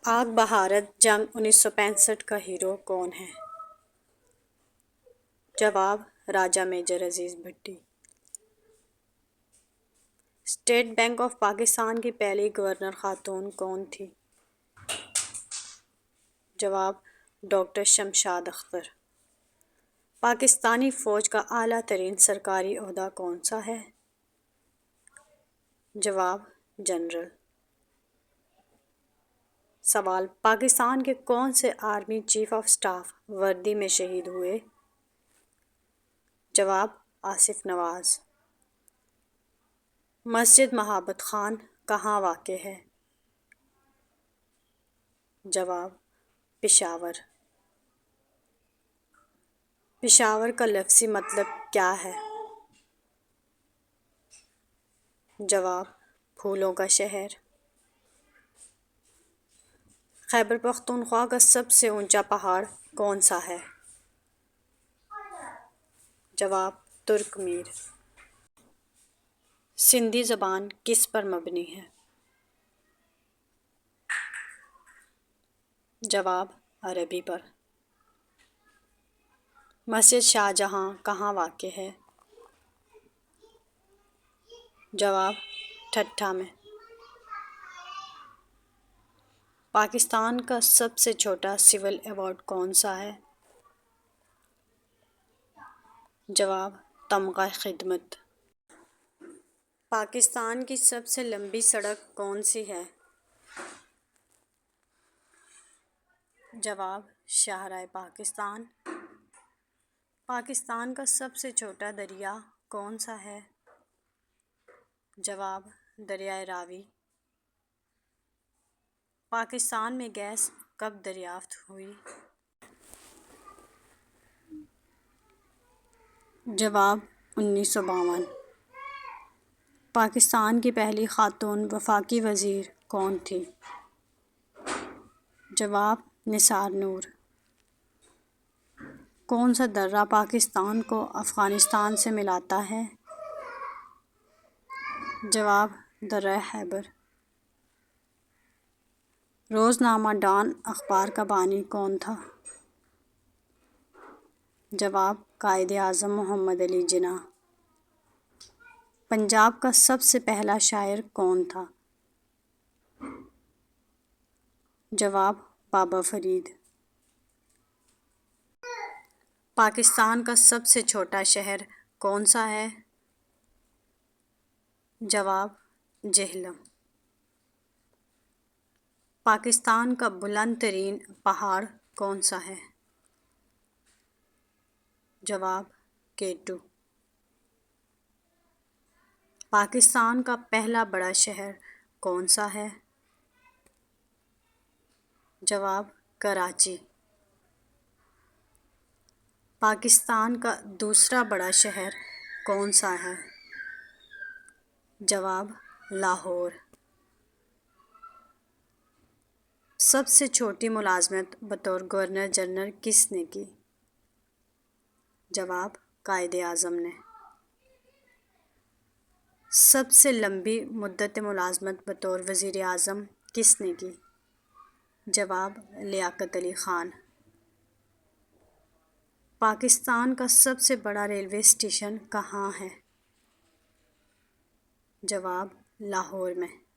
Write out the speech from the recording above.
پاک بھارت جنگ 1965 کا ہیرو کون ہے؟ جواب: Raja major Aziz Bhatti. State Bank of Pakistan کی پہلی گورنر خاتون کون تھی؟ جواب: ڈاکٹر شمشاد اختر۔ پاکستانی فوج کا اعلیٰ ترین سرکاری عہدہ کون سا ہے؟ جواب: جنرل۔ سوال: پاکستان کے کون سے آرمی چیف آف اسٹاف وردی میں شہید ہوئے؟ جواب: آصف نواز۔ مسجد مہابت خان کہاں واقع ہے؟ جواب: پشاور۔ پشاور کا لفظی مطلب کیا ہے؟ جواب: پھولوں کا شہر۔ خیبر پختونخوا کا سب سے اونچا پہاڑ کون سا ہے؟ جواب: ترک میر۔ سندھی زبان کس پر مبنی ہے؟ جواب: عربی پر۔ مسجد شاہ جہاں کہاں واقع ہے؟ جواب: ٹھٹھہ میں۔ پاکستان کا سب سے چھوٹا سول ایوارڈ کون سا ہے؟ جواب: تمغہ خدمت۔ پاکستان کی سب سے لمبی سڑک کون سی ہے؟ جواب: شاہراہ پاکستان۔ پاکستان کا سب سے چھوٹا دریا کون سا ہے؟ جواب: دریائے راوی۔ پاکستان میں گیس کب دریافت ہوئی؟ جواب: 1952۔ پاکستان کی پہلی خاتون وفاقی وزیر کون تھیں؟ جواب: نثار نور۔ کون سا درہ پاکستان کو افغانستان سے ملاتا ہے؟ جواب: درہ خیبر۔ روزنامہ ڈان اخبار کا بانی کون تھا؟ جواب: قائد اعظم محمد علی جناح۔ پنجاب کا سب سے پہلا شاعر کون تھا؟ جواب: بابا فرید۔ پاکستان کا سب سے چھوٹا شہر کون سا ہے؟ جواب: جہلم۔ پاکستان کا بلند ترین پہاڑ کون سا ہے؟ جواب: K2۔ پاکستان کا پہلا بڑا شہر کون سا ہے؟ جواب: کراچی۔ پاکستان کا دوسرا بڑا شہر کون سا ہے؟ جواب: لاہور۔ سب سے چھوٹی ملازمت بطور گورنر جنرل کس نے کی؟ جواب: قائد اعظم نے۔ سب سے لمبی مدت ملازمت بطور وزیر اعظم کس نے کی؟ جواب: لیاقت علی خان۔ پاکستان کا سب سے بڑا ریلوے اسٹیشن کہاں ہے؟ جواب: لاہور میں۔